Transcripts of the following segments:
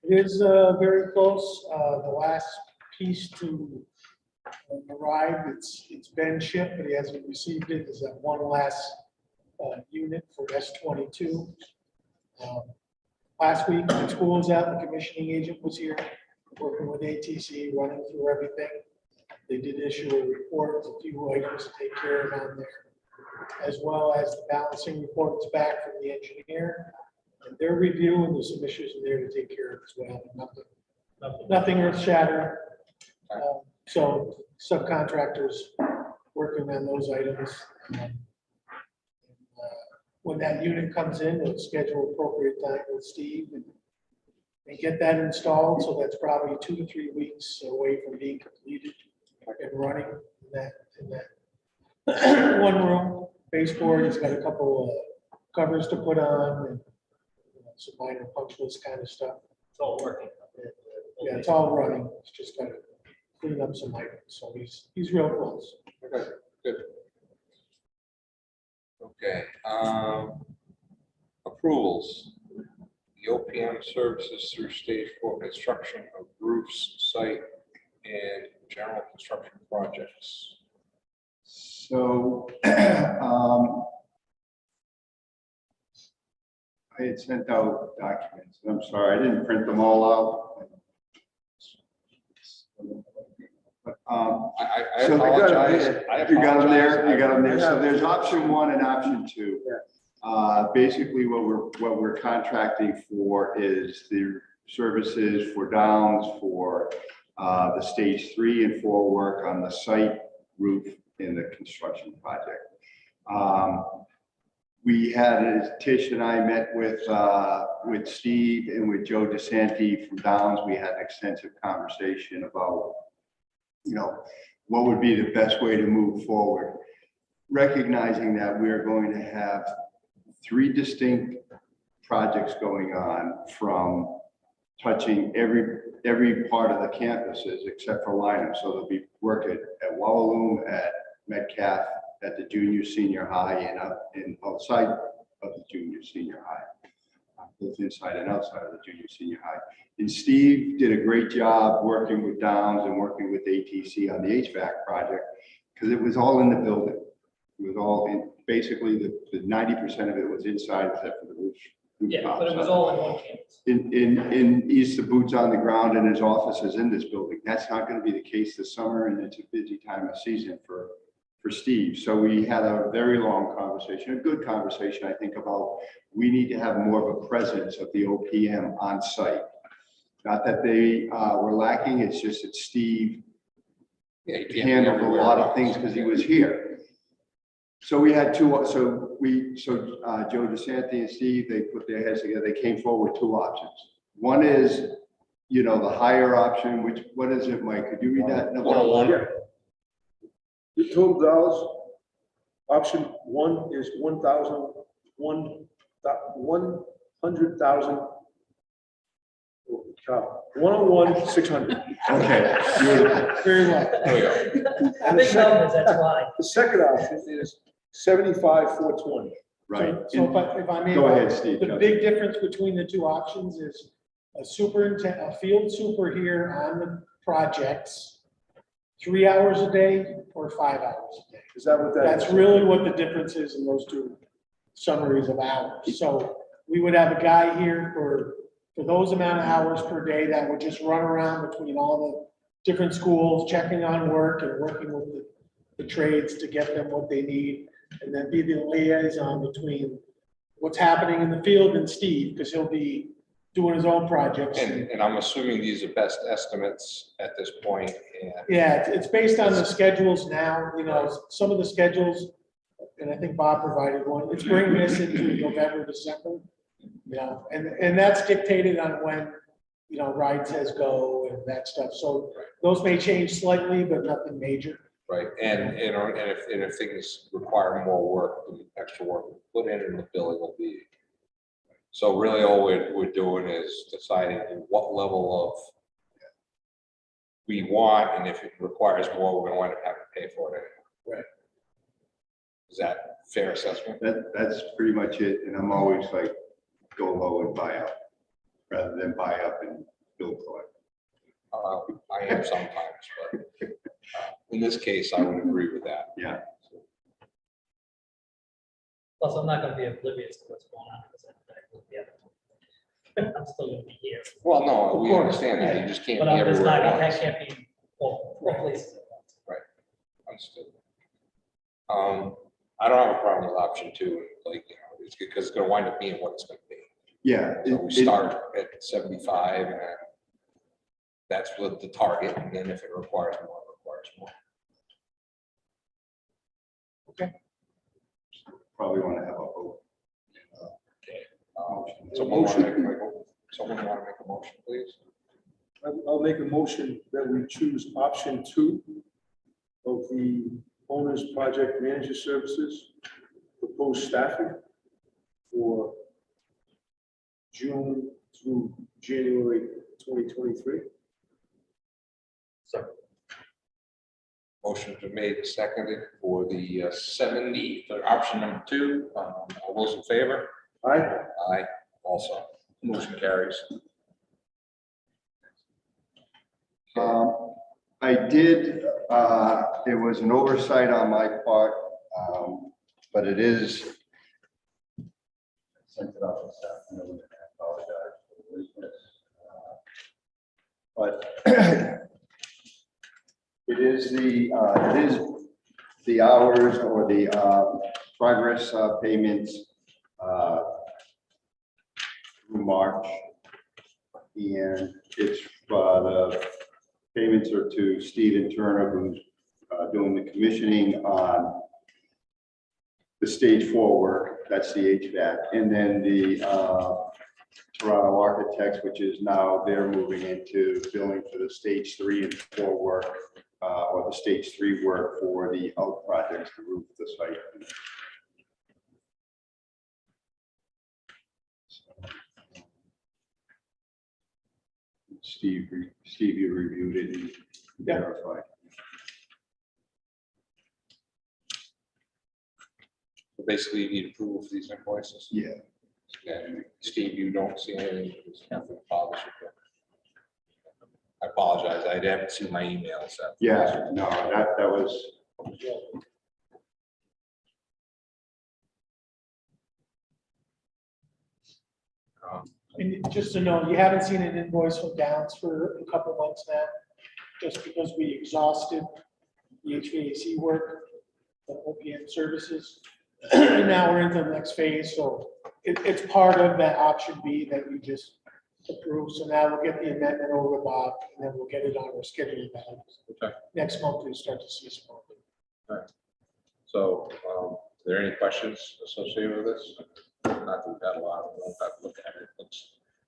It is very close. The last piece to arrive, it's been shipped, but he hasn't received it. Is that one last unit for S22. Last week, when school was out, the commissioning agent was here, working with ATC, running through everything. They did issue a report, a few items to take care of on there, as well as the balancing reports back from the engineer. And their review, and there's some issues in there to take care of as well. Nothing earth shattering. So subcontractors working on those items. When that unit comes in, we'll schedule appropriate time with Steve and get that installed. So that's probably 2 to 3 weeks away from being completed and running in that one room. Baseboard, he's got a couple of covers to put on and some minor punch list kind of stuff. It's all working. Yeah, it's all running. It's just got to clean up some items. So he's real close. Okay, good. Okay, approvals. The OPM services through stage 4 construction of roofs, site, and general construction projects. So I had sent out documents. I'm sorry, I didn't print them all out. But, I so apologize. you got them there. You got them there. I So have- there's option 1 and option 2. Yeah. Basically, what we're contracting for is the services for Downs for the stage 3 and 4 work on the site, roof, in the construction project. We had, Tish and I met with Steve and with Joe DeSanti from Downs. We had an extensive conversation about, what would be the best way to move forward, recognizing that we're going to have 3 distinct projects going on, from touching every part of the campuses except for Lynham. So there'll be work at Wawaloon, at Metcalf, at the junior senior high, and outside of the junior senior high, both inside and outside of the junior senior high. And Steve did a great job working with Downs and working with ATC on the HVAC project, because it was all in the building. It was all in, basically the 90% of it was inside except for the roof. Yeah, but it was all in one campus. In East, the boots on the ground, and his office is in this building. That's not going to be the case this summer, and it's a busy time of season for Steve. So we had a very long conversation, a good conversation, I think, about we need to have more of a presence of the OPM on site. Not that they were lacking, it's just that Steve handled a lot of things because he was here. So we had two, Joe DeSanti and Steve, they put their heads together, they came forward with 2 options. One is, the higher option, what is it, Mike? Could you read that? No, 101. Yeah. The total dollars, option 1 is 100,000. Holy cow. 101,600. Okay. Beautiful. Very well. There we go. And the Big second, numbers, that's why. the second option is 75,420. Right. So if I may. Go ahead, Steve. The big difference between the 2 options is a field super here on the projects, 3 hours a day or 5 hours a day. Is that what that is? That's really what the difference is in those 2 summaries of hours. So we would have a guy here for those amount of hours per day that would just run around between all the different schools, checking on work and working with the trades to get them what they need. And then be the liaison between what's happening in the field and Steve, because he'll be doing his own projects. And I'm assuming these are best estimates at this point. And Yeah, it's based on the schedules now, some of the schedules, and I think Bob provided one, it's bringing this into November, December. And that's dictated on when, RIDE says go and that stuff. So those may change slightly, but nothing major. right, and if things require more work, the extra work we put in the billing will be. So really, all we're doing is deciding what level of we want, and if it requires more, we're going to wind up having to pay for it anyway. Right. Is that fair assessment? That's pretty much it. And I'm always like, go low and buy up, rather than buy up and bill collector. I am sometimes, but in this case, I would agree with that. Yeah. Plus, I'm not gonna be oblivious to what's going on. Because I'm still gonna be here. Well, no, we course, understand that. yeah. You just can't But be I'm just everywhere not, at that once. can't be, well, four places at once. Understood. I don't have a problem with option two, like, you know, it's because it's gonna wind up being what it's gonna be. Yeah. So we start at 75 and then that's what the target, and then if it requires more, it requires more. Probably want to have a vote. Someone want to make a motion, please? I'll make a motion that we choose option 2 of the owner's project manager services, proposed staffing for June through January 2023. So, Motion to made and seconded for the 70, for option number 2. All those in favor? Aye. Aye, also. Motion carries. I did, it was an oversight on my part, but it is. I sent it off this afternoon, and I apologize for the lateness. But it is the hours or the progress payments through March. And it's the payments are to Stephen Turner, who's doing the commissioning on the stage 4 work, that's the HVAC, and then the Toronto Architects, which is now they're moving into billing for the stage 3 and 4 work, or the stage 3 work for the out projects to roof the site. Steve, you reviewed it and verified. So basically, you need approval for these invoices. Yeah. And Steve, you don't see anything, there's nothing bothers you. I apologize, I haven't seen my emails. Yeah, no, that was. And just to know, you haven't seen an invoice from Downs for a couple months now, just because we exhausted the HVAC work, the OPM services. And now we're into the next phase, so it's part of that option B that we just approved. So now we'll get the amendment over to Bob, and then we'll get it on our schedule Okay. next month. We start to see some more. So, are there any questions associated with this? Not that we've had a lot, we won't have to look at it.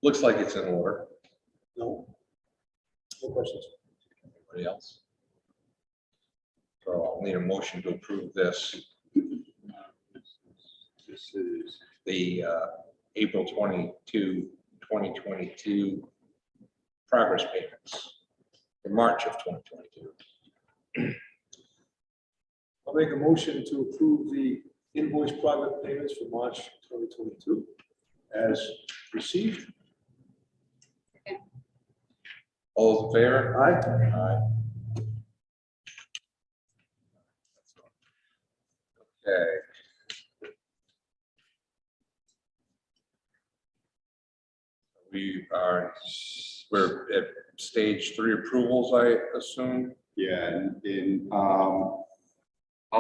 Looks like it's in order. No. No questions. Anybody else? So I'll need a motion to approve this. This is the April 22, 2022 progress payments for March of 2022. I'll make a motion to approve the invoice progress payments for March 2022 as received. All those in favor? Aye. Aye. Okay. We're at stage 3 approvals, I assume. Yeah, and I'll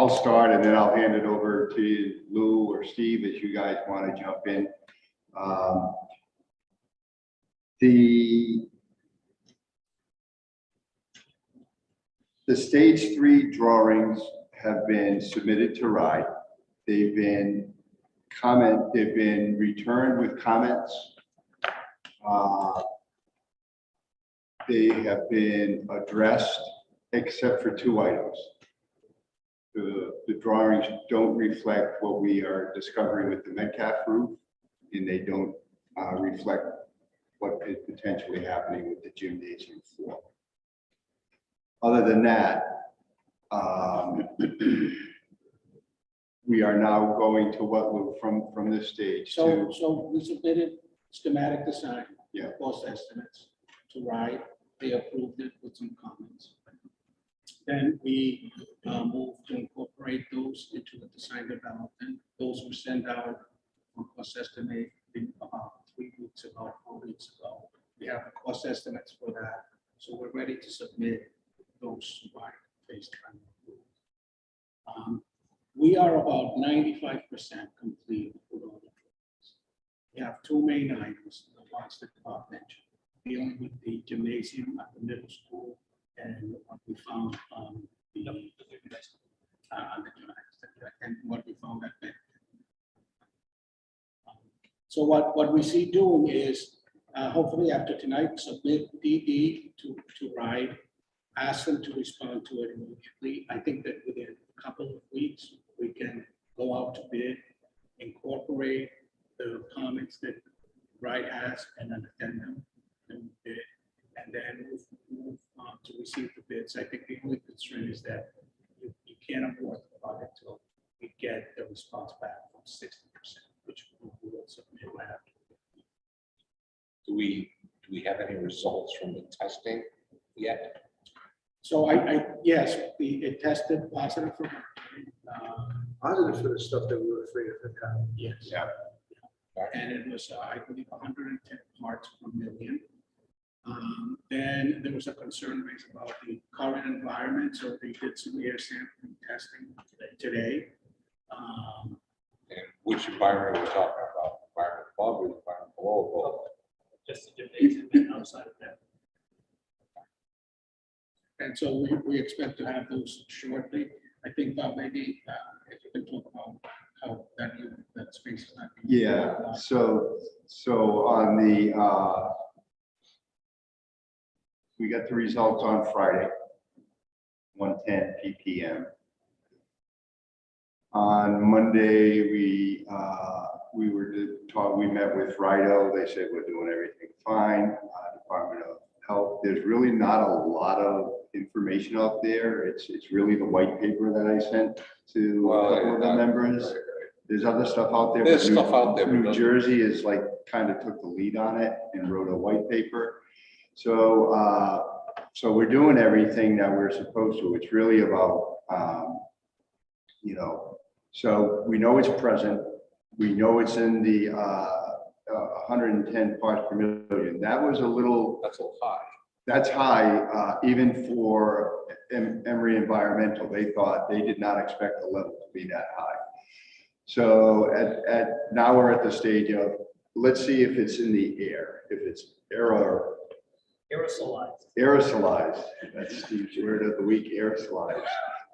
start and then I'll hand it over to Lou or Steve as you guys want to jump in. The stage 3 drawings have been submitted to RIDE. They've been returned with comments. They have been addressed except for 2 items. The drawings don't reflect what we are discovering with the Metcalf roof, and they don't reflect what is potentially happening with the gymnasium floor. Other than that, we are now going to what Lou, from this stage So, to, so we submitted schematic design. Yeah. Cost estimates. to ride. They approved it with some comments. Then we moved to incorporate those into the design development. Those were sent out for cost estimate in about 3 weeks ago, 4 weeks ago. We have the cost estimates for that, so we're ready to submit those by phase 20. We are about 95% complete with all the drawings. We have two main items, the ones that Bob mentioned, dealing with the gymnasium at the middle school and what we found on the and what we found at Benton. So what we see doing is, hopefully after tonight, submit DD to RIDE, ask them to respond to it immediately. I think that within a couple of weeks, we can go out to bid, incorporate the comments that RIDE has and then attend them and bid, and then move on to receive the bids. I think the only concern is that you can't afford the project till we get the response back from 60%, which we will submit after. Do we have any results from the testing yet? So yes, it tested positive for mercury. Positive for the stuff that we were afraid of. Yes. Yeah. And it was, I believe, 110 parts per million. Then there was a concern raised about the current environment, so they did some air sampling testing today. And which environment are we talking about? Environment above or environment below? Just the gymnasium and outside of that. And so we expect to have those shortly. I think, Bob, maybe if you can talk about how that space is not. being Yeah, utilized. so on the, we got the results on Friday, 1:10 ppm. On Monday, we met with Rido. They said we're doing everything fine. Department of Health, there's really not a lot of information out there. It's really the white paper that I sent to a couple of the members. There's other stuff out there. There's but stuff out there, but New doesn't- Jersey is like, kind of took the lead on it and wrote a white paper. So, so we're doing everything that we're supposed to. It's really about, so we know it's present. We know it's in the 110 parts per million. That was a little, That's a little high. that's high, even for Emory Environmental. They thought, they did not expect the level to be that high. So now we're at the stage of, let's see if it's in the air, if it's aerosolized. That's Steve's word of the week, aerosolized,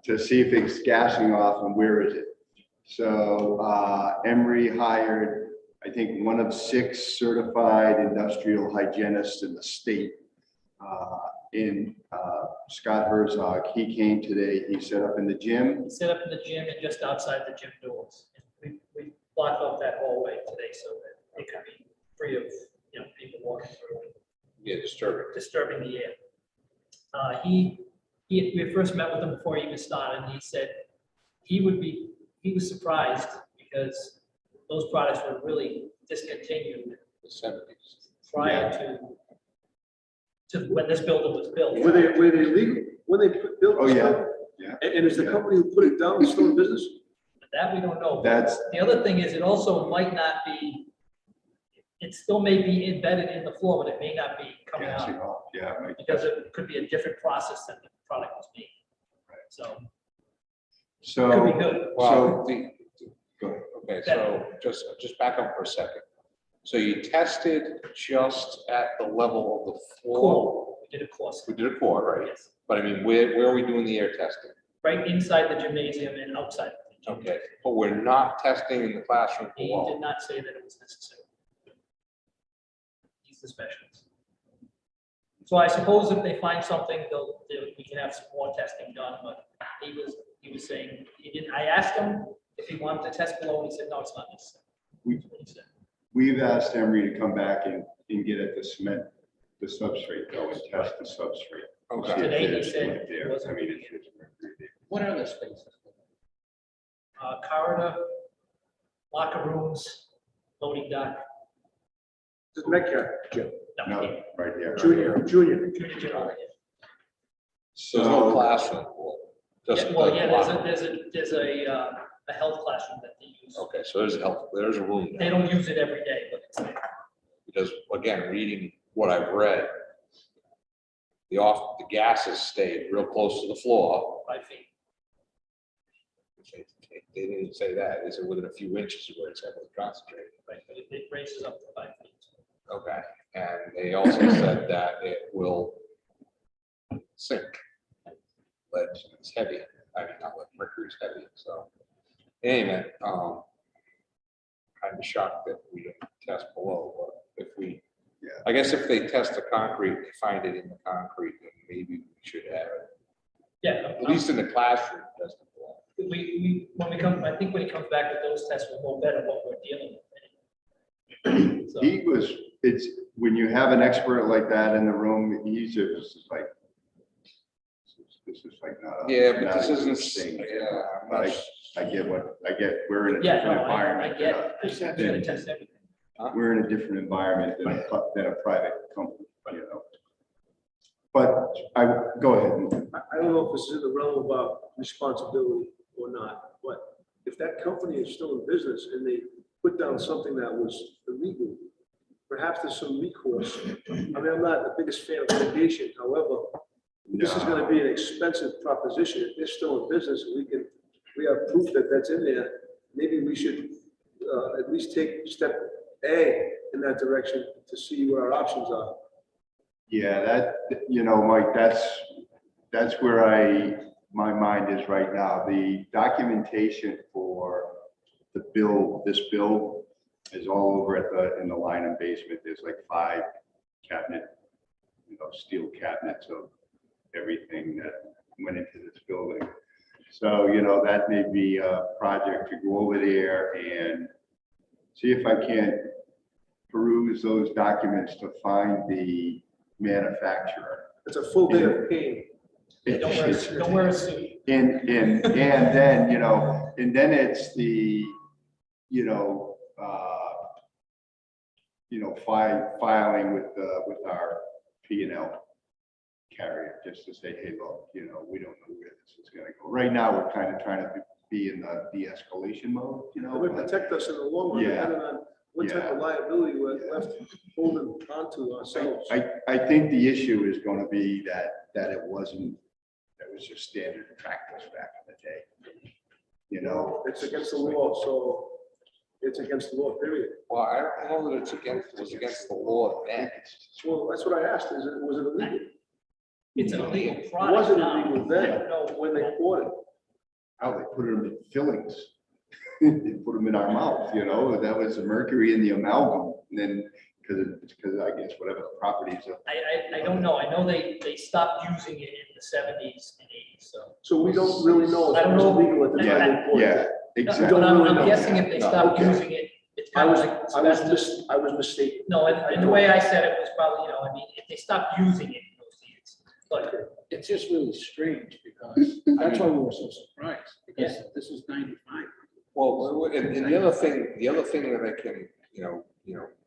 to see if it's gassing off and where is it. So Emory hired, I think, one of 6 certified industrial hygienists in the state. Scott Herzog, he came today, he set up in the gym. We set up in the gym and just outside the gym doors. We blocked off that hallway today so that it could be free of, people walking through and Yeah, disturbing. the air. We first met with him before he even started, and he said he was surprised because those products were really discontinued The 70s. prior to when this building was built. Were they legal when they built Oh, this? yeah, building? yeah. And is the company who put it down still in business? That we don't know. That's, The other thing is, it also might not be, it still may be embedded in the floor, but it may not be coming gassing out off, yeah. Right. because it could be a different process than the product was made. So it could be So, good. Well, go ahead. okay, so just back up for a second. So you tested just at the level of the floor? Core, we did a course. We did a core, right? Yes, But I mean, where are we doing the air testing? right inside the gymnasium and outside. the gym. Okay, but we're not testing in the classroom He below. did not say that it was necessary. He's the specialist. So I suppose if they find something, we can have some more testing done, but he was saying, I asked him if he wanted to test below, and he said, no, it's not necessary. That's what he said. We've asked Emory to come back and get at the cement, the substrate, though, and test the substrate. Okay. See if Today he there's said right there. it wasn't I mean, doing it's mercury there. What are the spaces? Corridor, locker rooms, loading dock. This is Metcalf, Jim. No, here. right here. Junior. Junior general, yeah. There's no classroom. Just Yeah, well, the yeah, locker. there's a health classroom that they use. Okay, so there's a room They there. don't use it every day, but it's there. Because again, reading what I've read, the gases stayed real close to the floor. 5 feet. They didn't say that. They said within a few inches of where it's heavily concentrated. Right, but it raises up to 5 feet. Okay, and they also said that it will sink. Lead is heavy. I mean, not lead, mercury is heavy, so. Anyway, kind of shocked that we didn't test below, but if we, Yeah. I guess if they test the concrete, they find it in the concrete, then maybe we should have it, Yeah. at least in the classroom, test it below. When we come, I think when he comes back with those tests, we'll know better what we're dealing with. So, It's, when you have an expert like that in the room, he's just like, this is like not. Yeah, but not this a isn't, thing. yeah, I'm not, I get, we're in a yeah, different no, I environment. get it. Just gotta test everything. We're in a different environment than a private company, you know. But go ahead. I don't know if this is in the realm of responsibility or not, but if that company is still in business and they put down something that was illegal, perhaps there's some recourse. I mean, I'm not the biggest fan of litigation, however, this is gonna be an expensive proposition. If they're still in business, we have proof that that's in there. Maybe we should at least take step A in that direction to see what our options are. Yeah, Mike, that's where my mind is right now. The documentation for this bill is all over in the Lynham basement. There's like 5 steel cabinets of everything that went into this building. So, that may be a project to go over there and see if I can't peruse those documents to find the manufacturer. It's a full day of pain. Don't wear a suit. And then, and then it's the, filing with our P&L carrier, just to say, hey, look, we don't know where this is gonna go. Right now, we're kind of trying to be in the de-escalation mode, It would protect us in the long run, Yeah. depending on what type of liability we're left holding onto ourselves. I think the issue is gonna be that it was just standard practice back in the day. It's against the law, so it's against the law, period. well, I don't know that it was against the law then. Well, that's what I asked, was it illegal? It's an illegal It product wasn't now. illegal then, when they bought it. How they put them in fillings. They put them in our mouth, that was the mercury in the amalgam. And then, because I guess whatever the properties of. I don't know. I know they stopped using it in the 70s and 80s, so. So we don't really know I if it don't was know. legal at the time they bought it. Yeah, exactly. But I'm really know. guessing if they No, stopped okay. using it, it's I kind of was, like I was asbestos. I was mistaken. No, and the way I said it was probably, if they stopped using it in those years. But It's just really strange because that's why we were so surprised, because this is 95. Well, and the other thing that I can,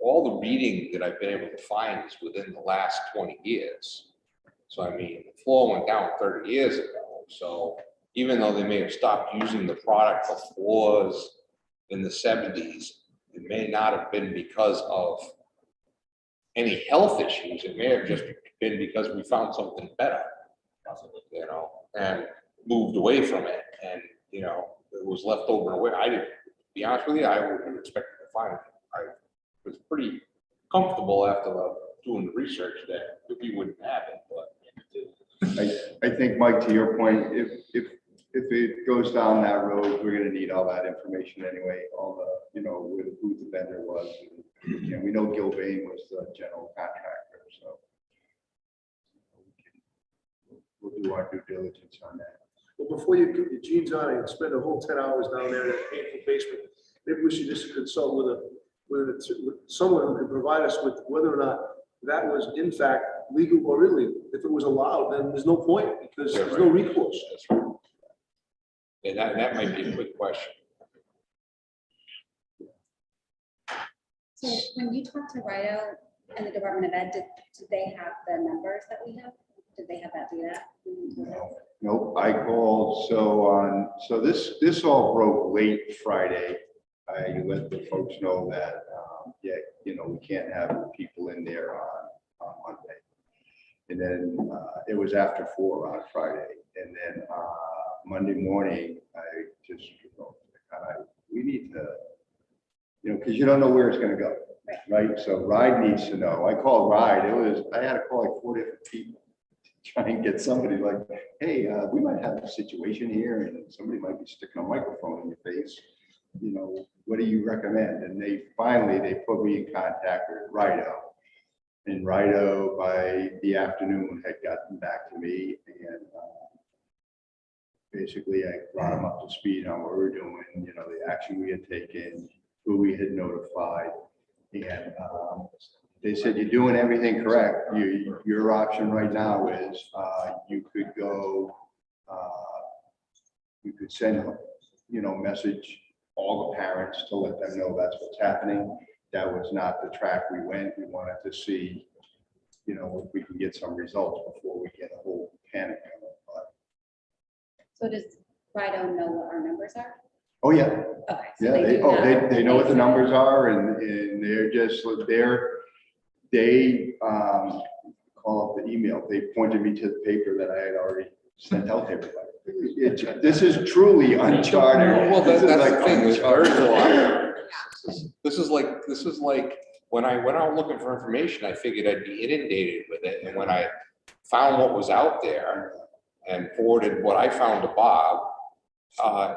all the reading that I've been able to find is within the last 20 years. So I mean, the floor went down 30 years ago. So even though they may have stopped using the product for floors in the 70s, it may not have been because of any health issues. It may have just been because we found something better, possibly. and moved away from it. And, it was left over away. I didn't, to be honest with you, I wouldn't have expected to find it. I was pretty comfortable after doing the research that we wouldn't have it, but. I think, Mike, to your point, if it goes down that road, we're gonna need all that information anyway, all the, who the vendor was. And we know Gilbane was the general contractor, so. We'll do our due diligence on that. Well, before you put your jeans on and spend a whole 10 hours down there in that painful basement, maybe we should just consult with someone who can provide us with whether or not that was in fact legal or illegal. If it was allowed, then there's no point because Yeah, there's no right. recourse. That's right. And that might be a quick question. So when you talked to Rita, And the Department of Ed, did they have the numbers that we have? Did they have that data? Nope, I called, so this all broke late Friday. I let the folks know that, yeah, we can't have people in there on Monday. And then it was after 4 on Friday. And then Monday morning, I just, we need to, because you don't know where it's gonna go, right? So RIDE needs to know. I called RIDE, I had to call like 4 different people to try and get somebody like, hey, we might have a situation here and somebody might be sticking a microphone in your face. What do you recommend? And they put me in contact with Rido. And Rido by the afternoon had gotten back to me, and basically I brought them up to speed on what we were doing, the action we had taken, who we had notified. And they said, you're doing everything correct. Your option right now is you could go, you could send, message all the parents to let them know that's what's happening. That was not the track we went. We wanted to see, if we can get some results before we get a whole panic going. But, So does Rido know what our numbers are? oh yeah, Okay. so yeah. do have- They know what the said- numbers are, and they're just they call up the email. They pointed me to the paper that I had already sent out to everybody. This is truly uncharted. Well, This is that's like the thing, there's very uncharted. little. This is like, when I went out looking for information, I figured I'd be inundated with it, and when I found what was out there and forwarded what I found to Bob,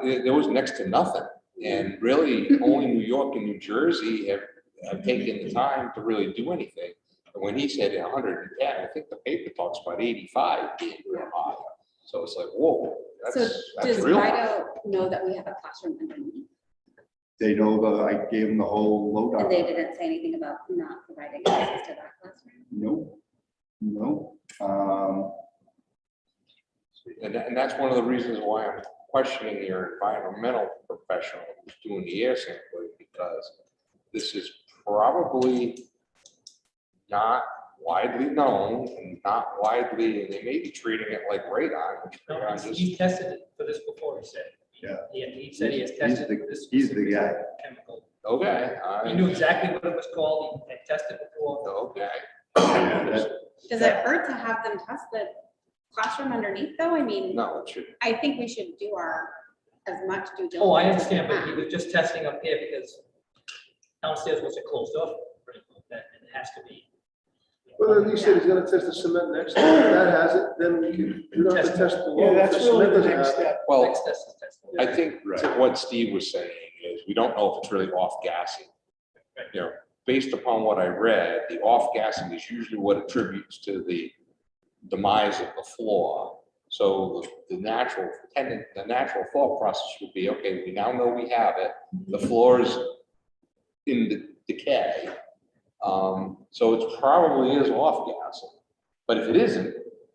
there was next to nothing. And really, only New York and New Jersey have taken the time to really do anything. And when he said 110, I think the paper talks about 85 being real high. So it's like, whoa, So that's does real high. Rido know that we have a classroom underneath? They know that I gave them the whole And lowdown. they didn't say anything about not providing access to that classroom? No. And that's one of the reasons why I'm questioning your environmental professional who's doing the air sampling, because this is probably not widely known and not widely, and they may be treating it like radon, which No, radon just, he tested it for this before, he said. Yeah. He said he has He's tested the- this. he's the specific guy. Chemical. okay, He knew exactly what it was called, he had tested before. okay. Yeah, that- Does it hurt to have them test the classroom underneath though? I mean, No, it should, I think we should do as much due diligence. Oh, I as we understand, but he can. was just testing up here because downstairs was a closed off, that it has to be. Well, then he said he's gonna test the cement next time. If that has it, then we don't have to test below. Yeah, that's If really cement the doesn't next have it. step. well, Next test is testing. I think Right. what Steve was saying is, we don't know if it's really off-gassing. Based upon what I read, the off-gassing is usually what attributes to the demise of the floor. So the natural thought process would be, okay, we now know we have it, the floor is in the decay. So it probably is off-gassing. But if it isn't,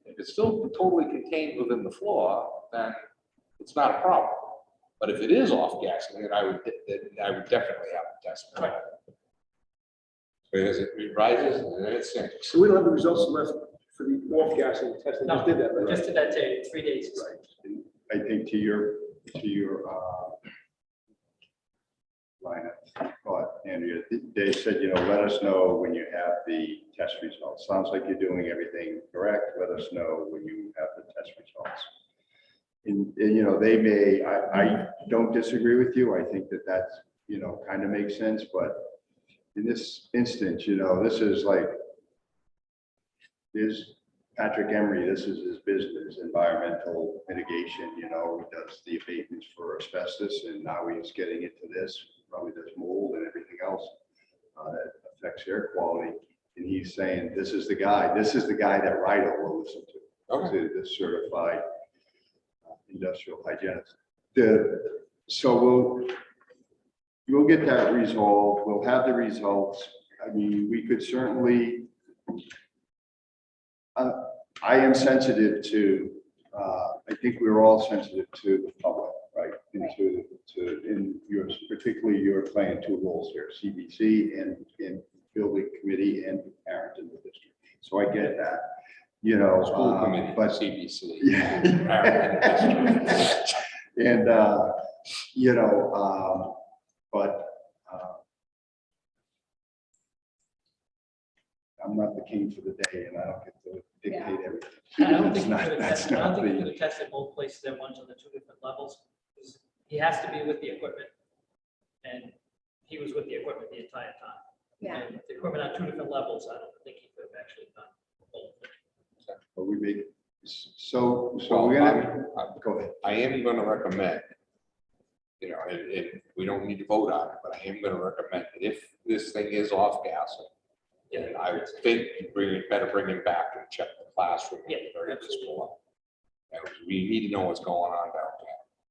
if it's still totally contained within the floor, then it's not a problem. But if it is off-gassing, then I would definitely have to test it. Because it rises and then it sinks. So we don't have the results left for the off-gassing test. They No, just did that, right? Just did that day, 3 days. I think to your line of thought, Andrea, they said, let us know when you have the test results. Sounds like you're doing everything correct. Let us know when you have the test results. And they may, I don't disagree with you. I think that that's, kind of makes sense, but in this instance, this is like, there's Patrick Emery, this is his business, environmental mitigation, he does the abatements for asbestos, and now he's getting into this, probably does mold and everything else that affects air quality. And he's saying, this is the guy that Rido will listen to, Okay. the certified industrial hygienist. So we'll get that resolved. We'll have the results. I mean, we could certainly, I am sensitive to, I think we're all sensitive to the public, right? And in yours, particularly you're playing two roles here, CBC and building committee and parent in the district. So I get that, you know. School committee, But CBC. yeah. And, you know, but I'm not the king for the day and I don't get to dictate everything. I don't think That's we not- could have that's tested, I don't not think we the- could have tested both places at once on the two different levels. 'Cause he has to be with the equipment. And he was with the equipment the entire time. Yeah. And the equipment on two different levels, I don't think he could have actually done both. But we make, so Well, we're gonna, go ahead. I am gonna recommend, you know, and we don't need to vote on it, but I am gonna recommend that if this thing is off gas, and I would think you better bring him back and check the classroom at the very least below. And we need to know what's going on down there.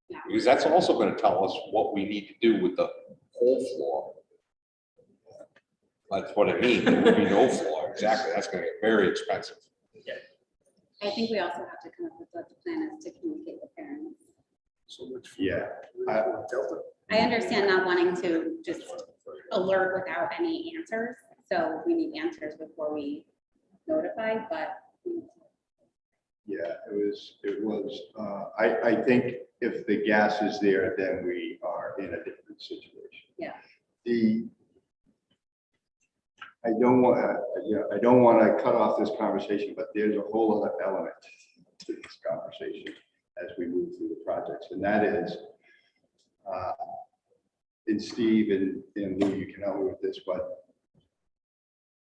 Yeah. Because that's also gonna tell us what we need to do with the whole floor. That's what it means, there will be no floor, exactly, that's gonna get very expensive. I think we also have to come up with what the plan is to communicate with parents. So much. Yeah. Delta. I understand not wanting to just alert without any answers, so we need answers before we notify, but Yeah, it was, I think if the gas is there, then we are in a different situation. Yeah. I don't want, I don't want to cut off this conversation, but there's a whole other element to this conversation as we move through the projects, and that is, and Steve and Lou, you can help me with this, but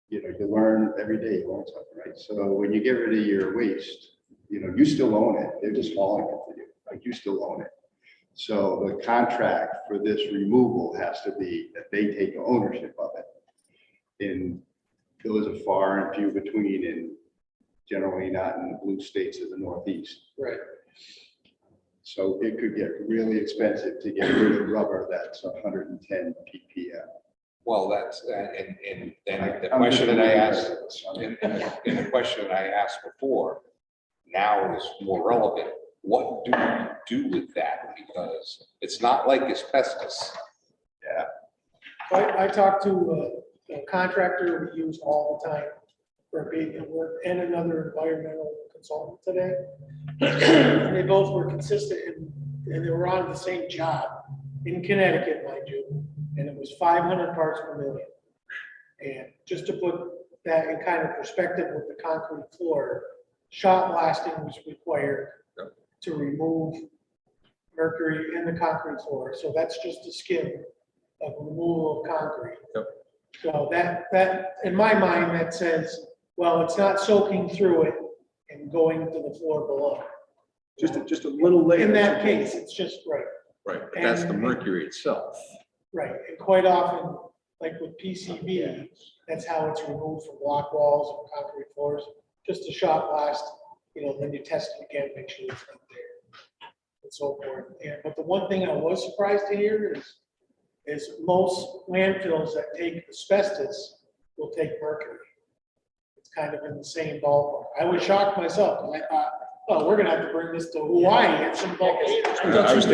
you know, you learn every day, you learn something, right? So when you get rid of your waste, you know, you still own it. They're just hauling it for you, like you still own it. So the contract for this removal has to be that they take ownership of it. And those are far and few between and generally not in the blue states of the Northeast. Right. So it could get really expensive to get rid of rubber that's 110 ppm. Well, that's, and then the I'm question that I asked, just- and the question that I asked before, now is more relevant. What do we do with that? Because it's not like asbestos. I talked to a contractor we use all the time for abatement work and another environmental consultant today. And they both were consistent and they were on the same job in Connecticut, mind you, and it was 500 parts per million. And just to put that in kind of perspective with the concrete floor, shot blasting was required to remove mercury in the concrete floor. So that's just a skim of removal of concrete. Yep. So that, in my mind, that says, well, it's not soaking through it and going to the floor below. Just a little later. In that case, it's just right. Right, but that's the And- mercury itself. Right, and quite often, like with PCB, that's how it's removed from block walls and concrete floors, just a shot blast, you know, then you test it again, make sure it's not there. And so forth. And, but the one thing I was surprised to hear is most landfills that take asbestos will take mercury. It's kind of in the same ballpark. I was shocked myself, because I thought, oh, we're gonna have to bring this to Hawaii and some volcanoes. I was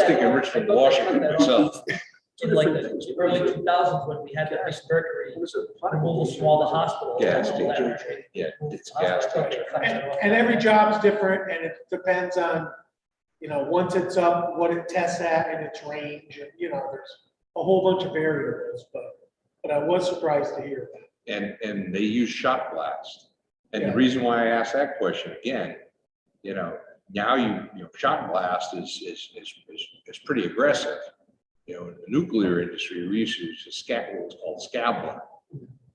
thinking Richmond, Washington myself. In like the early 2000s, when we had the big mercury removal from all the hospitals. Gas all that station. mercury. Yeah, it's gas station. And every job's different, and it depends on, you know, once it's up, what it tests at and its range, and, you know, there's a whole bunch of variables, but I was surprised to hear that. And they use shot blast. And Yeah. the reason why I asked that question again, you know, now you know, shot blast is pretty aggressive. You know, in the nuclear industry, we used to use a what's called scab block.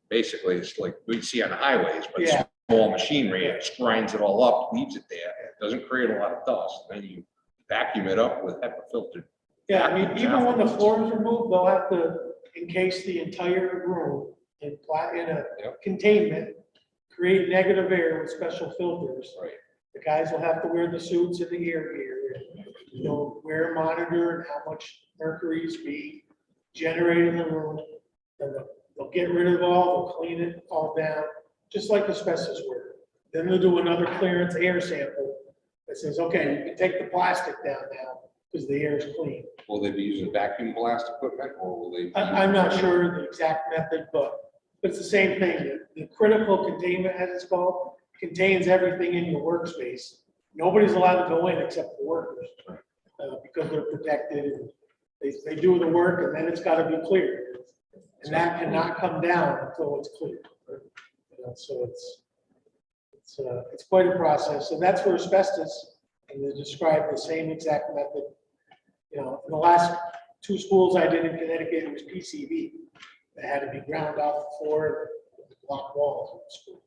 Basically, it's like we see on the highways, but Yeah. small machinery, it just grinds it all up, leaves it there. It doesn't create a lot of dust. Then you vacuum it up with HEPA filtered. Yeah, I mean, even when the floor is removed, they'll have to encase the entire room in a Yep. containment, create negative air with special filters. Right. The guys will have to wear the suits and the ear gear, and, you know, wear a monitor and how much mercury is being generated in the room. Then they'll get rid of it all, they'll clean it all down, just like asbestos work. Then they'll do another clearance air sample that says, okay, you can take the plastic down now. because the air is clean. Will they be using vacuum blast equipment or will they? be I'm not using- sure the exact method, but it's the same thing. The critical containment, as it's called, contains everything in your workspace. Nobody's allowed to go in except the workers, because they're protected. And they do the work and then it's gotta be cleared. And that cannot come down until it's cleared. You know, so it's quite a process. So that's for asbestos, and they describe the same exact method. You know, in the last 2 schools I did in Connecticut, it was PCV. They had to be ground off the floor with the block walls of the school.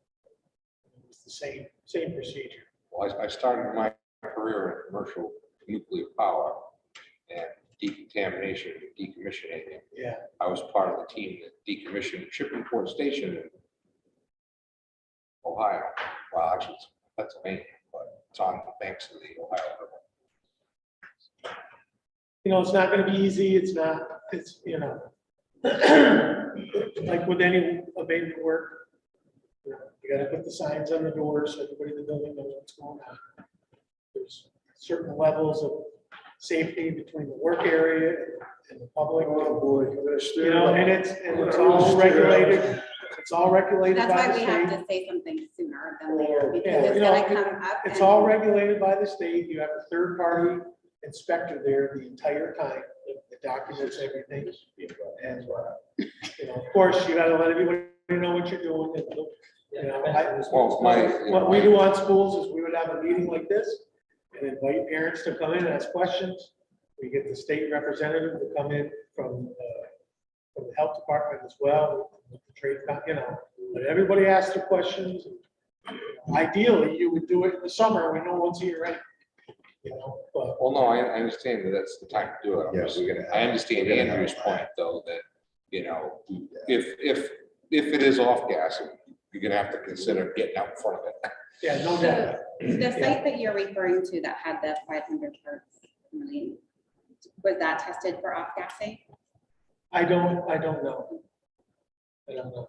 It was the same procedure. Well, I started my career in commercial nuclear power and decontamination, and decommissioning. Yeah, I was part of the team that decommissioned Shippingport Station in Ohio. Well, actually, it's Pennsylvania, but it's on the banks of the Ohio River. you know, it's not gonna be easy. It's not, it's, you know, like with any abatement work, you gotta put the signs on the doors so everybody in the building knows what's going on. There's certain levels of safety between the work area and the public. Oh, boy, I'm gonna stir You know, it and up. it's all regulated, it's all regulated That's by why the we have state. to say something sooner than later, Yeah, because it's you know, gonna come up. It's and- all regulated by the state. You have a third-party inspector there the entire time that documents everything. And, you know, of course, you gotta let everybody know what you're doing. And, you know, Well, what we do on schools is we would have a meeting like this and invite parents to come in and ask questions. We get the state representative to come in from the health department as well, with the trade, you know, but everybody asks their questions. Ideally, you would do it in the summer when no one's here, right? You know, but Well, no, I understand that that's the time to do it. Yes, we're gonna have- I understand we're gonna have- Andrew's point, though, that, you know, if it is off gas, you're gonna have to consider getting out in front of it. yeah, no doubt. The site that you're referring to that had the 500 parts per million, was that tested for off-gassing? I don't know. I don't know.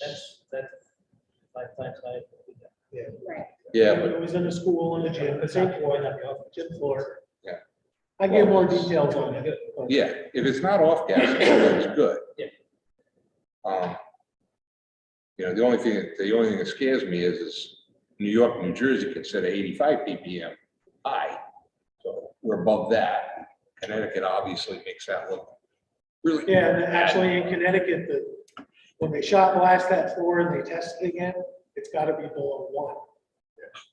That's 5 times higher. Yeah. Right. Yeah, but It was in the school in the gym, the same floor, gym floor. Yeah. I get more details on it. but- yeah, if it's not off gas, it's good. Yeah. You know, the only thing that scares me is New York, New Jersey consider 85 ppm high. So we're above that. Connecticut obviously makes that look really. Yeah, and actually in Connecticut, when they shot blast that floor and they test it again, it's gotta be below 1.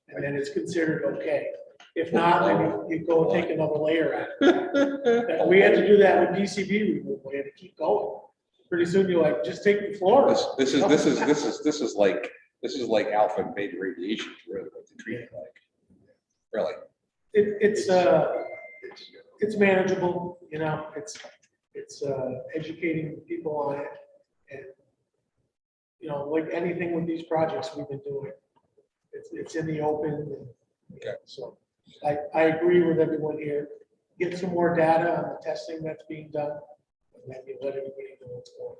And then it's considered okay. If not, then you go and take another layer at it. And we had to do that with PCB removal. We had to keep going. Pretty soon you're like, just take the floor. This is like alpha and beta radiation, really, what they treat it like. Really. It's manageable, you know, it's educating people on it. And, you know, like anything with these projects we've been doing, it's in the open. And, Okay. So I agree with everyone here. Get some more data on the testing that's being done. And then you let everybody know what's going on.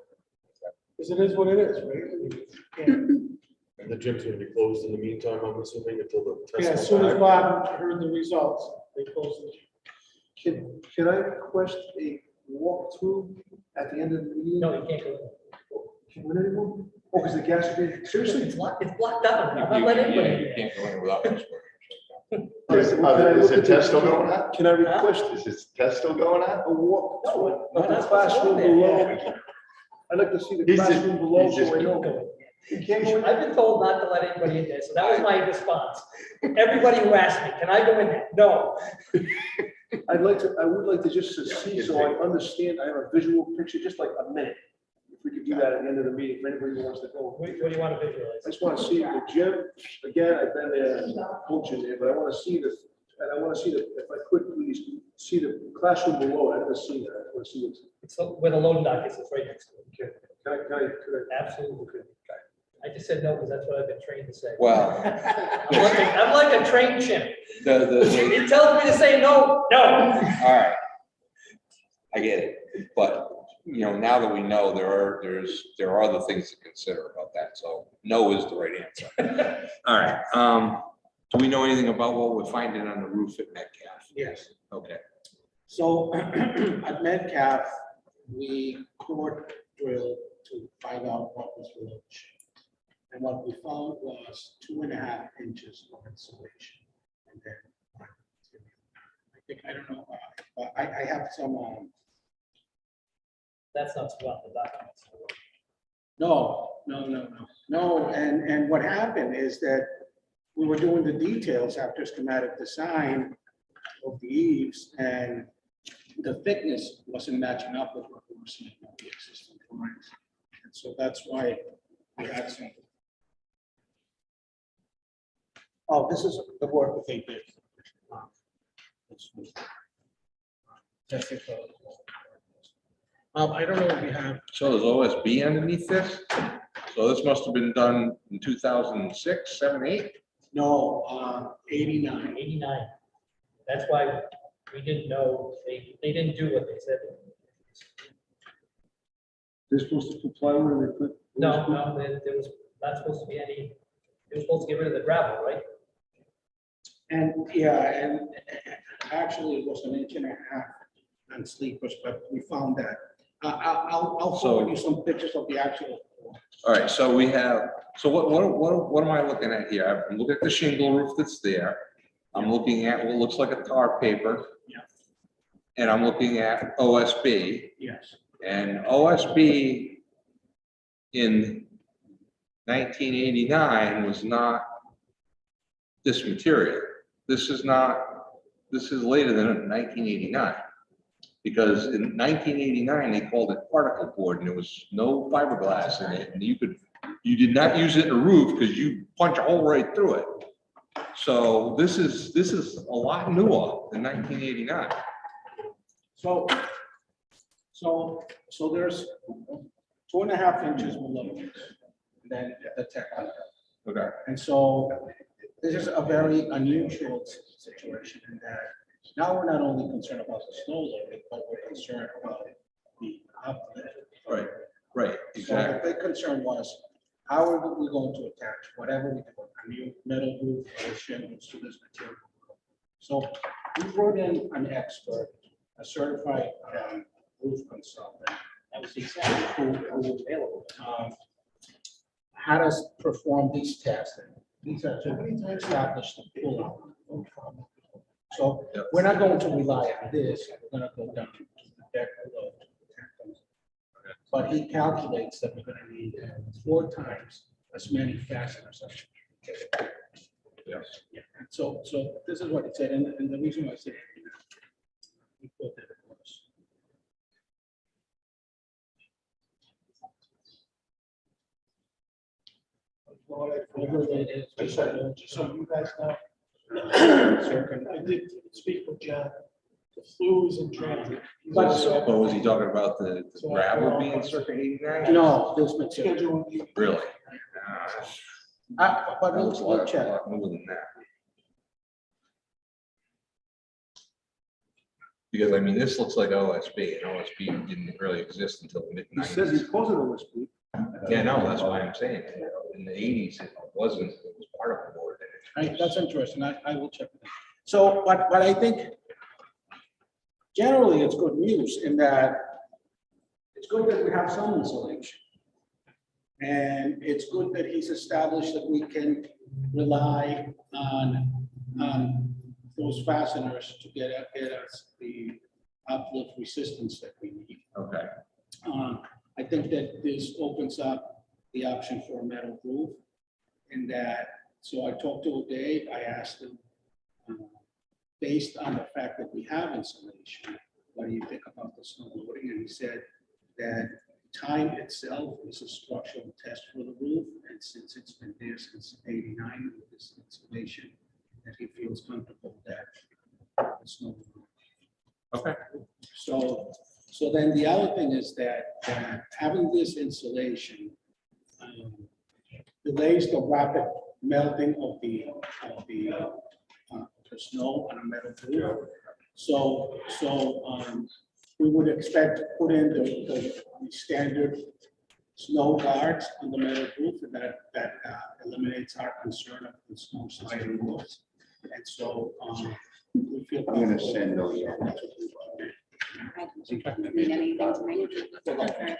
Because it is what it is, right? I mean, you can't- And the gym's gonna be closed in the meantime, I'm assuming, until the test. Yeah, as soon as Bob heard the results, they closed the gym. Can I request a walkthrough at the end of the meeting? No, you can't go in. Can we anymore? Oh, because the gas will be, seriously? It's blocked up. I'm not letting anybody in You there. can't go in without this. Is the test still going on? Can I request Is this test still going on? a walk No, of we're the not supposed to go classroom there. below? I'd like to see the He's just- classroom below, he's just- so I know. Go You can't go in. in? I've been told not to let anybody in there, so that was my response. Everybody who asked me, can I go in there? No. I would like to just to see, so I understand, I have a visual picture, just like a minute. If we could do that at the end of the meeting, for anybody who wants to go. What do you want to visualize? I just want to see the gym, again, I've been there, coaching there, but I want to see this, and I want to see the, if I could please, see the classroom below, I've never seen that, I want to see it. It's where the loading dock is, it's right next to it. Could I? Absolutely. I just said no, because that's what I've been trained to say. Well, I'm like a trained chimp. the, It tells me to say no, no. all right. I get it, but, you know, now that we know, there are other things to consider about that, so no is the right answer. All right, Do we know anything about what we're finding on the roof at Metcalf? Yes. Okay, So at Metcalf, we core drilled to find out what was the location. And what we found was 2.5 inches of insulation. And then, I think, I don't know, but I have some, That's not about the documents. no, and what happened is that we were doing the details after schematic design of the eaves, and the thickness wasn't matching up with what we were seeing on the existing drawings. And so that's why we had some. Oh, this is the work that they did. Jessica. I don't know if we have. so there's OSB underneath this? So this must have been done in 2006, 7, 8? No, 89. 89. That's why we didn't know, they didn't do what they said. They're supposed to comply with it, but. No, there was not supposed to be any, they were supposed to get rid of the gravel, right? And, yeah, and actually it was 1.5 inches on sleepers, but we found that. I'll forward you some pictures of the actual. All right, so we have, so what am I looking at here? I'm looking at the shingle roof that's there. I'm looking at what looks like a tar paper. Yeah. And I'm looking at OSB, Yes. and OSB in 1989 was not this material. This is later than 1989. Because in 1989, they called it particle board, and there was no fiberglass in it, and you did not use it in a roof because you punch a hole right through it. So this is a lot newer than 1989. So there's 2.5 inches below this, than the tech. Okay. And so this is a very unusual situation in that now we're not only concerned about the snow load, but we're concerned about the uplift. Right, right, So exactly. the big concern was, how are we going to attach whatever we do, a new metal roof or shingles to this material? So we brought in an expert, a certified roof consultant, That was exactly who was available. had us perform these tests. These are to establish the pull-out. So Yep. we're not going to rely on this, we're gonna go down to the deck below to protect them. But he calculates that we're gonna need 4 times as many fasteners. Yes. Yeah, and so this is what it said, and the reason why I said, he put that it was. Just so you guys know, I did speak with John, the flu is in transit. But so- But was he talking about the gravel being circa 89? No, this material. Schedule review. Really? But That looks a we'll lot check. more than that. Because I mean, this looks like OSB, and OSB didn't really exist until the mid He says he nineties. calls it OSB. Yeah, no, that's why I'm saying, in the 80s, it wasn't, it was particle board. Right, that's interesting. I will check it out. So, but I think generally it's good news in that it's good that we have some insulation. And it's good that he's established that we can rely on those fasteners to get us the uplift resistance that we need. Okay, I think that this opens up the option for a metal roof in that, so I talked to Dave, I asked him, based on the fact that we have insulation, what do you think about the snow loading? And he said that time itself is a structural test for the roof, and since it's been there since '89 with this insulation, that he feels comfortable that it's no. okay, So then the other thing is that having this insulation delays the rapid melting of the snow on a metal roof. So we would expect to put in the standard snow guards on the metal roof, and that eliminates our concern of the snow sliding roofs. And so, we feel. I'm gonna send those out. I don't need anything tonight.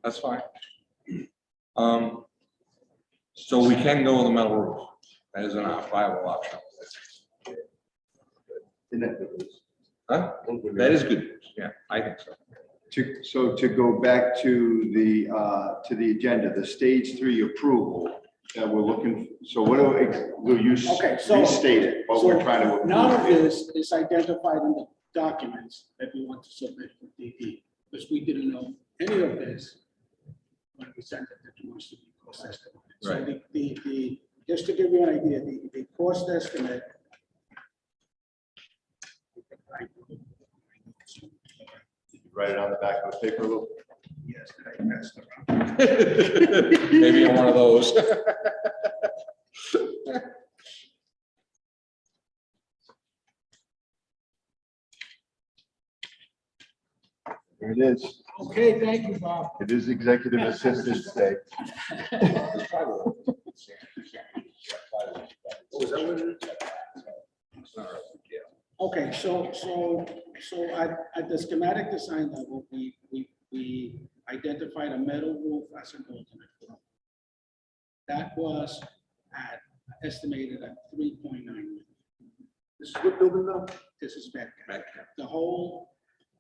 That's fine. So we can go with the metal roof. That is a viable option. Isn't it? Huh? That is good news. Yeah, I think so. So to go back to the agenda, the stage 3 approval that we're looking, so what will you Okay, so- restate it, what we're So trying to none of approve? this is identified in the documents that we want to submit for DD, because we didn't know any of this when we sent it to us to be cost estimate. So Right. the, just to give you an idea, the cost estimate. Write it on the back of the paper, Lou? Yes, I messed around. Maybe on one of those. There it is. Okay, thank you, Bob. It is executive assistant today. Oh, Oh, is that what it is? It's not a big deal. Okay, so at the schematic design level, we identified a metal roof as an alternate. That was estimated at 3.9 million. This is what building now? This is Metcalf. Metcalf. The whole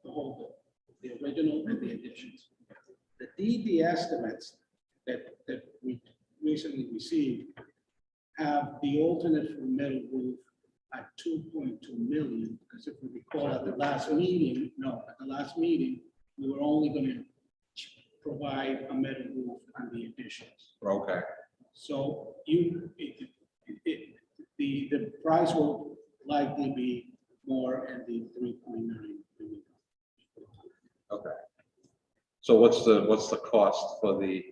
bill, the original and the additions. The DD estimates that we recently received have the alternate for metal roof at 2.2 million, because if we recall at the last meeting, we were only going to provide a metal roof on the additions. Okay, So the price will likely be more in the 3.9 million. okay. So what's the cost for the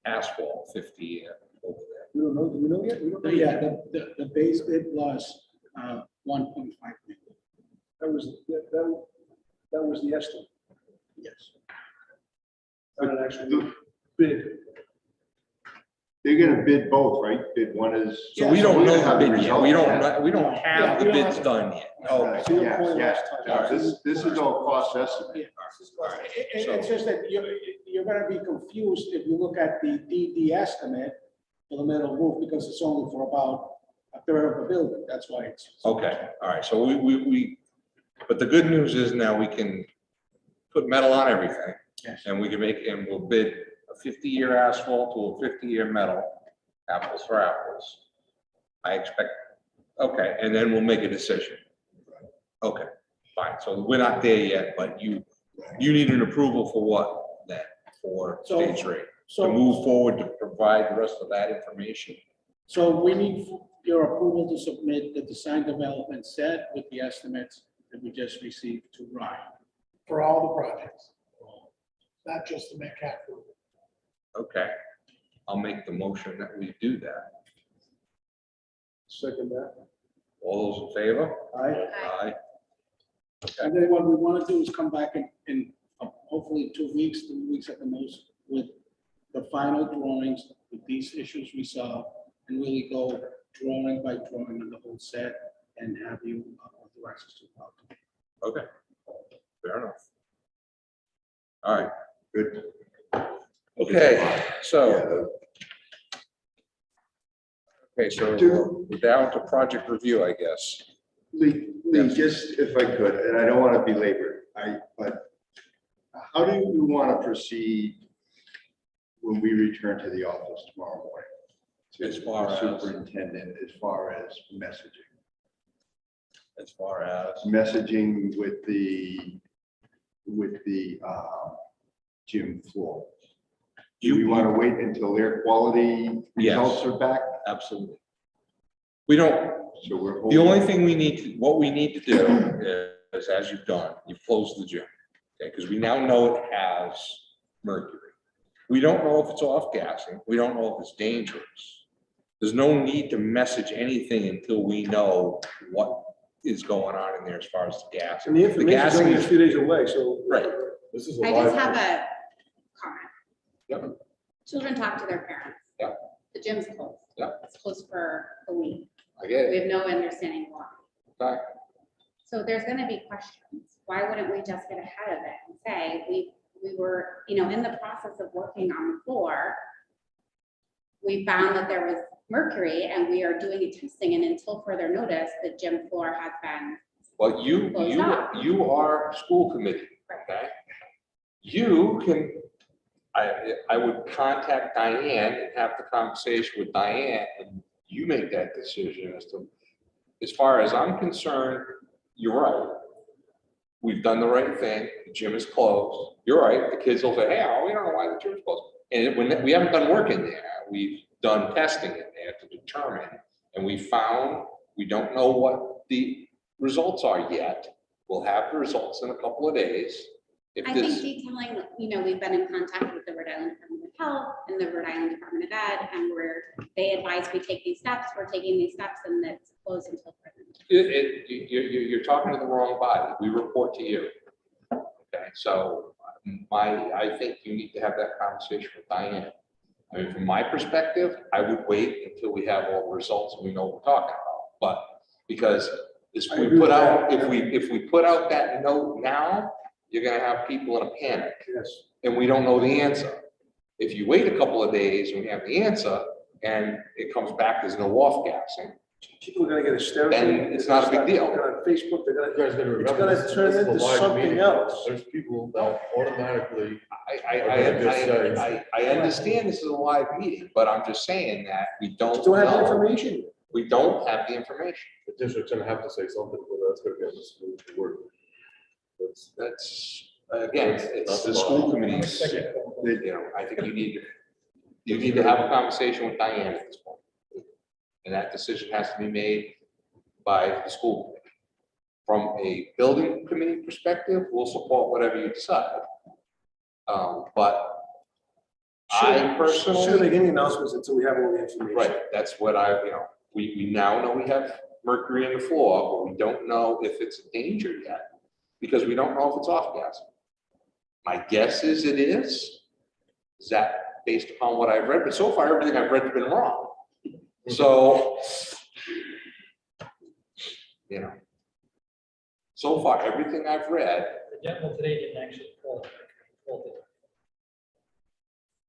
asphalt 50 over there? We don't know, do we know yet? We don't know Yeah, yet. the base bid was 1.5 million. That was the estimate. Yes. Not an actual bid. They're gonna bid both, right? Bid one is. So we don't know the have bid yet. results We yet. don't have the we don't bids have- done yet. Okay, To your yeah, point yeah. last time. This is all cost estimate. It's just that you're gonna be confused if you look at the DD estimate for the metal roof, because it's only for about a third of the building, that's why it's. Okay, all right, so but the good news is now we can put metal on everything. Yes. And we'll bid a 50-year asphalt to a 50-year metal, apples for apples. I expect, okay, and then we'll make a decision. Okay, fine, so we're not there yet, but you need an approval for what then, for So- stage 3? To So, move forward to provide the rest of that information? so we need your approval to submit the design development set with the estimates that we just received to Ryan. For all the projects, not just the Metcalf roof. Okay, I'll make the motion that we do that. Second that. All those in favor? Aye. Aye. And then what we want to do is come back in hopefully 2 weeks, 3 weeks at the most, with the final drawings with these issues resolved, and really go drawing by drawing on the whole set and have you authorize us to file. Okay, fair enough. All right, Good. okay, so. Okay, so we're down to project review, I guess. Lee, just if I could, and I don't want to belabor, but how do you want to proceed when we return to the office tomorrow morning? To As far the as? Superintendent, as far as messaging. As far as, Messaging with the gym floor. Do we want to wait until their quality Yes. results are back? absolutely. We don't, So we're. the holding- only thing what we need to do is, as you've done, you've closed the gym. Okay, because we now know it has mercury. We don't know if it's off gassing. We don't know if it's dangerous. There's no need to message anything until we know what is going on in there as far as the gas. And the information is only a few days away, so. Right. This is a I just live. have a comment. Yep. Children talk to their parents. Yep. The gym's closed. Yep. It's closed for a week. I get We it. have no understanding why. Okay. So there's gonna be questions. Why wouldn't we just get ahead of it and say, we were, in the process of working on the floor, we found that there was mercury and we are doing a testing, and until further notice, the gym floor has been. Well, you are school committee, okay? You can, I would contact Diane and have the conversation with Diane, and you make that decision as far as I'm concerned, you're right. We've done the right thing, the gym is closed, you're right, the kids will say, hey, we don't know why the gym's closed. And when, we haven't done work in there, we've done testing in there to determine, and we found, we don't know what the results are yet. We'll have the results in a couple of days. If I think this, detailing, we've been in contact with the Rhode Island Department of Health and the Rhode Island Department of Ed, and they advise we take these steps, we're taking these steps, and it's closed until further. you're talking to the wrong body, we report to you. Okay, so I think you need to have that conversation with Diane. I mean, from my perspective, I would wait until we have all the results and we know what we're talking about. But because I agree with that. if we put out that note now, you're gonna have people in a panic, Yes. and we don't know the answer. If you wait a couple of days and we have the answer, and it comes back, there's no off-gassing, People are gonna get hysterical. then it's not a big deal. They're on Facebook, they're You gonna, guys gotta it's remember. gonna this turn is a into live something meeting. else. There's people that automatically, I understand this is a live meeting, but I'm just saying that we don't Don't have the know. information. We don't have the information. the district's gonna have to say something, but that's gonna get this to work. That's, again, it's the school committees, I think you need to have a conversation with Diane at this point. And that decision has to be made by the school committee. From a building committee perspective, we'll support whatever you decide. But I personally. Shouldn't make any announcements until we have all the information. Right, that's what we now know we have mercury in the floor, but we don't know if it's a danger yet, because we don't know if it's off-gas. My guess is it is. Is that based upon what I've read? But so far, everything I've read has been wrong. So, so far, everything I've read, The gentleman today didn't actually call it.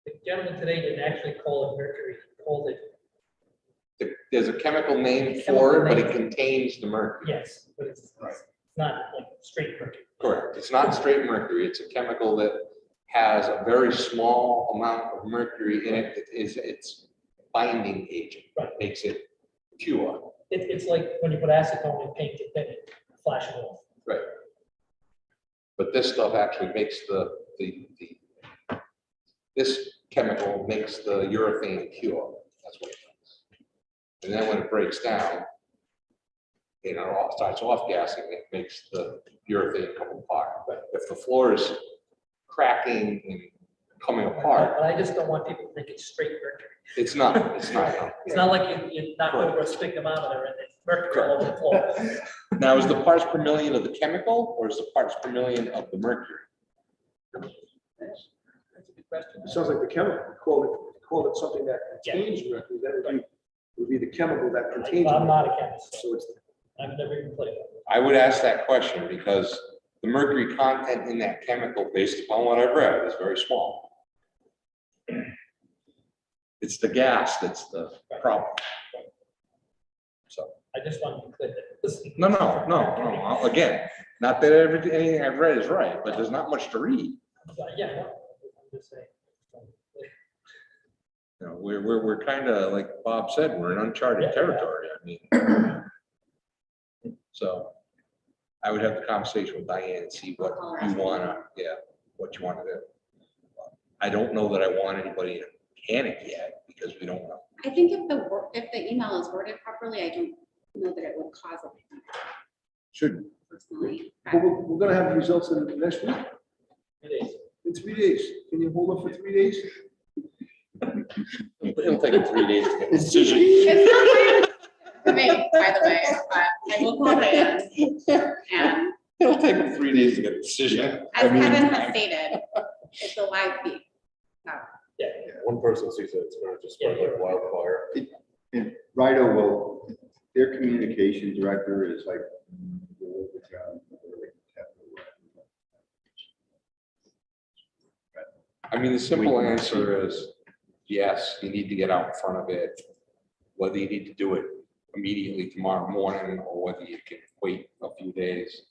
The gentleman today didn't actually call it mercury, he called it, there's a chemical name for it, but it contains the mercury. yes, but it's not like straight mercury. Correct. It's not straight mercury. It's a chemical that has a very small amount of mercury in it. It's binding agent, makes it pure. It's like when you put acetone in paint, then it flashes off. Right. But this stuff actually makes this chemical makes the urethane pure. That's what it does. And then when it breaks down, it starts off gassing, it makes the urethane come apart. But if the floor is cracking and coming apart, But I just don't want people to think it's straight mercury. it's not. It's not like you knock over a sphygmomanometer and it's mercury all over the floor. Now, is the parts per million of the chemical or is the parts per million of the mercury? That's a good question. It sounds like the chemical, call it something that contains mercury, that would be the chemical that contains. I'm not mercury. a chemist, So it's, I've never even played it. I would ask that question because the mercury content in that chemical, based upon what I've read, is very small. It's the gas that's the problem. So, I just wanted to clear that. this- no. Again, not that anything I've read is right, but there's not much to read. Yeah, no, I'm just saying. We're kind of, like Bob said, we're in uncharted territory. I mean, so I would have the conversation with Diane and see what you wanna do. I don't know that I want anybody in a panic yet because we don't know. I think if the email is worded properly, I don't know that it would cause a panic Shouldn't. personally. but we're gonna have the results in the next week, It is. in 3 days. Can you hold up for 3 days? It'll take 3 days to get a decision. It's not for me, by the way, but I will call Diane. And It'll take them 3 days to get a decision. as Kevin has stated, it's a live feed. So one person sees it, it's gonna just spread Yeah, like wildfire. And Rido will, their communication director is like. I mean, the simple answer is, yes, you need to get out in front of it. Whether you need to do it immediately tomorrow morning, or whether you can wait a few days.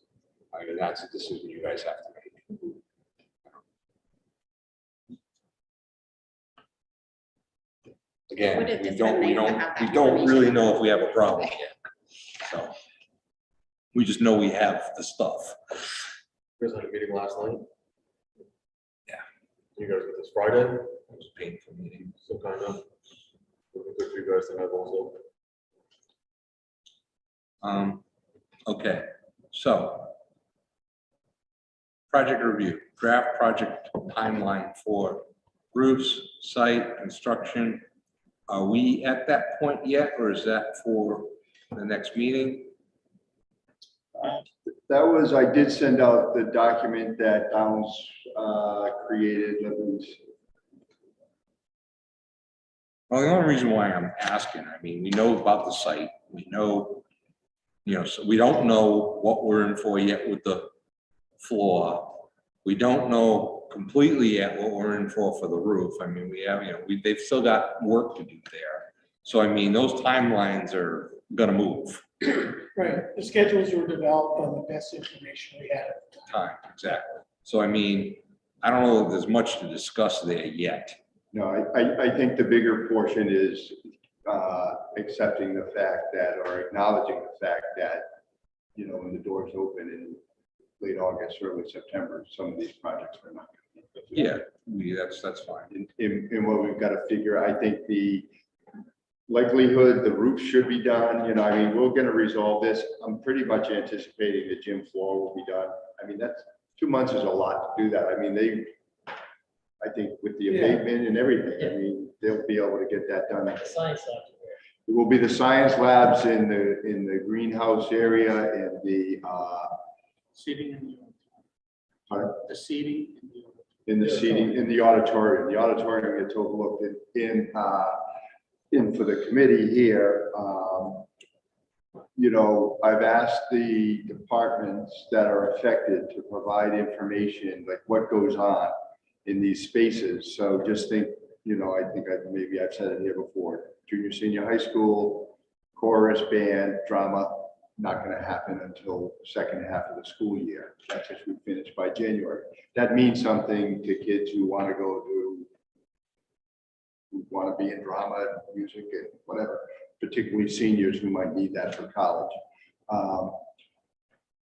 I mean, that's a decision you guys have to make. Again, Would it we just don't, been we nice to don't, have We that don't really information? know if we have a problem yet. So we just know we have the stuff. You guys had a meeting last night? Yeah. You guys with this Friday, It was a painful meeting. some kind of, looking good for you guys to have also. Okay, so. Project review, draft project timeline for roofs, site, construction. Are we at that point yet, or is that for the next meeting? That was, I did send out the document that Downs created. Let me see. Well, the only reason why I'm asking, I mean, we know about the site, we know, so we don't know what we're in for yet with the floor. We don't know completely yet what we're in for the roof. I mean, we have, they've still got work to do there. So I mean, those timelines are gonna move. Right, the schedules were developed on the best information we had at the time. Time, exactly. So I mean, I don't know if there's much to discuss there yet. No, I think the bigger portion is accepting the fact that, or acknowledging the fact that, when the doors open in late August, early September, some of these projects are not. Yeah, that's fine. In what we've got to figure, I think the likelihood, the roof should be done, I mean, we're going to resolve this. I'm pretty much anticipating the gym floor will be done. I mean, that's 2 months is a lot to do that. I mean, I think with the Yeah. abatement and everything, I mean, they'll be able to get that done. The science lab. It will be the science labs in the greenhouse area and the, Seating in the, Pardon? the seating in the. in the seating, in the auditorium. The auditorium gets overlooked in for the committee here. I've asked the departments that are affected to provide information, like what goes on in these spaces. So just think, I think maybe I've said it here before, junior, senior high school, chorus, band, drama, not going to happen until the second half of the school year. That's if we finish by January. That means something to kids who want to who want to be in drama, music, and whatever, particularly seniors who might need that for college.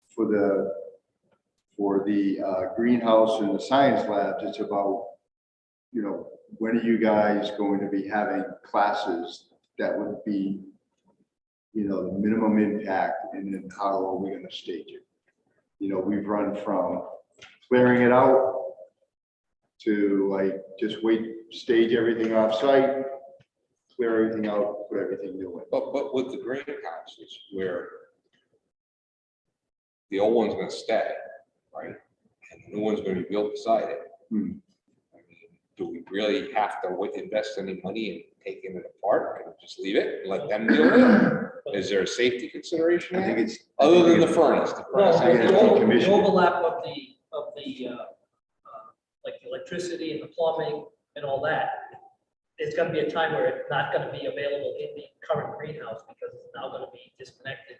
For the greenhouse and the science labs, it's about, when are you guys going to be having classes that would be, the minimum impact, and then how are we going to stage it? We've run from clearing it out to like just stage everything off site, clear everything out, put everything new in. But with the greenhouses, where the old one's gonna stay, right? And the new one's gonna be built beside it. Hmm. I mean, do we really have to invest any money in taking it apart? Can we just leave it and let them do it? Is there a safety consideration? I think there? it's. Other than the furnace, Well, I think it's the decommissioned. overlap of like the electricity and the plumbing and all that. There's gonna be a time where it's not gonna be available in the current greenhouse because it's now gonna be disconnected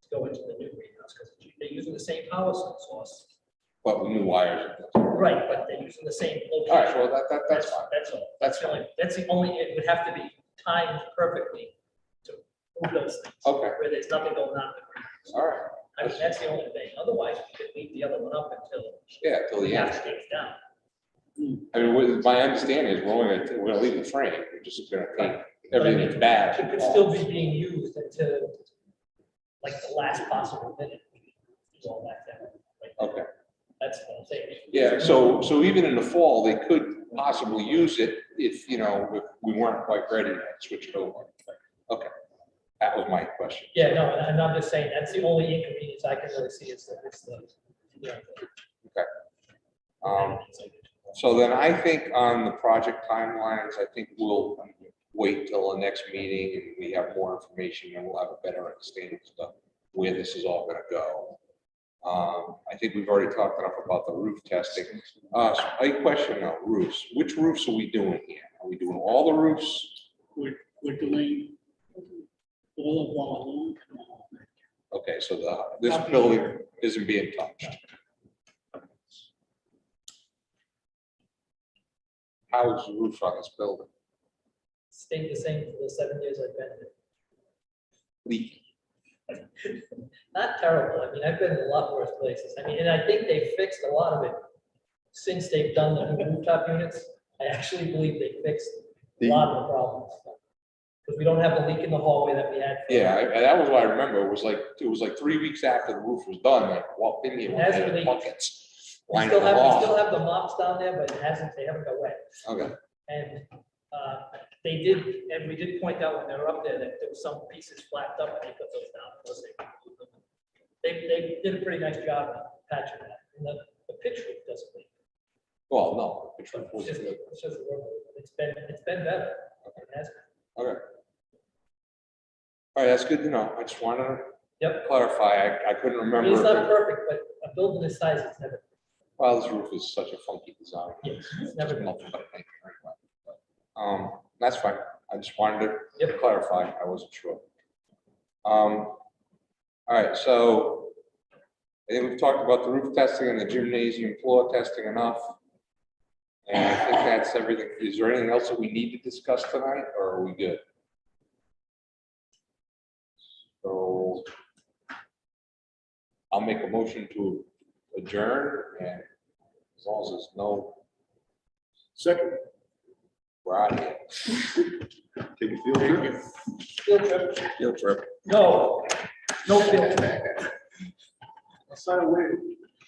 to go into the new greenhouse, because they're using the same power source. but with new wires. Right, but they're using the same location. All right, well, that's fine. That's all. That's That's the only, it would have to be timed perfectly to move those things. Okay. Where there's nothing going on in the greenhouse. All right, I mean, that's the only thing. Otherwise, we could leave the other one up until yeah, till the the end. gas stays down. I mean, my understanding is we're gonna leave the frame, we're just gonna paint everything that's bad. It could still be being used until like the last possible minute. Is all that down. Like, Okay, that's what I'm saying. yeah, so even in the fall, they could possibly use it if, if we weren't quite ready to switch it over. Okay, that was my question. Yeah, no, and I'm just saying, that's the only inconvenience I can really see is that it's the. Um, So then I think on the project timelines, I think we'll wait till the next meeting and we have more information and we'll have a better understanding of where this is all gonna go. I think we've already talked enough about the roof testing. So a question on roofs. Which roofs are we doing here? Are we doing all the roofs? We're doing all of Walloon and all of that. Okay, so this building isn't being touched. How is the roof on this building? Stayed the same for the 7 years I've been there. Leaky. Not terrible. I mean, I've been in a lot worse places. I mean, and I think they fixed a lot of it since they've done the new rooftop units. I actually believe they fixed a lot of the problems. Because we don't have the leak in the hallway that we had. Yeah, that was what I remember. It was like 3 weeks after the roof was done, I walked in here with Hasn't the leaked. buckets We lining still the have, we still wall. have the mops down there, but it hasn't, they haven't got wet. Okay, And they did, and we did point out when they were up there that there was some pieces flapped up and they put those down. Of course, they did a pretty nice job of patching that. And the pitch roof doesn't leak. well, no, the roof It's was just, good. it's just, it's been better. It has been. Okay. All right, that's good to know. I just wanted to Yep. clarify. I couldn't I remember. mean, it's if not it- perfect, but a building this size is never, Well, this roof is such a funky design. yes, it's Just never. nothing but a paint, right? That's fine. I just wanted to Yep. clarify. I wasn't sure. All right, so I think we've talked about the roof testing and the gymnasium floor testing enough. And I think that's everything. Is there anything else that we need to discuss tonight, or are we good? So I'll make a motion to adjourn, and as long as there's no, Second. we're out of here. Take a field trip. Field trip? Field trip. No, no field trip. I'll sign away.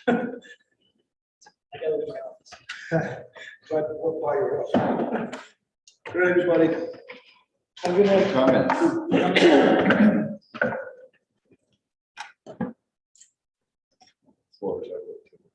I gotta leave my office. But we'll buy your house. Good, everybody. Have a good night. Comments? Floor is over.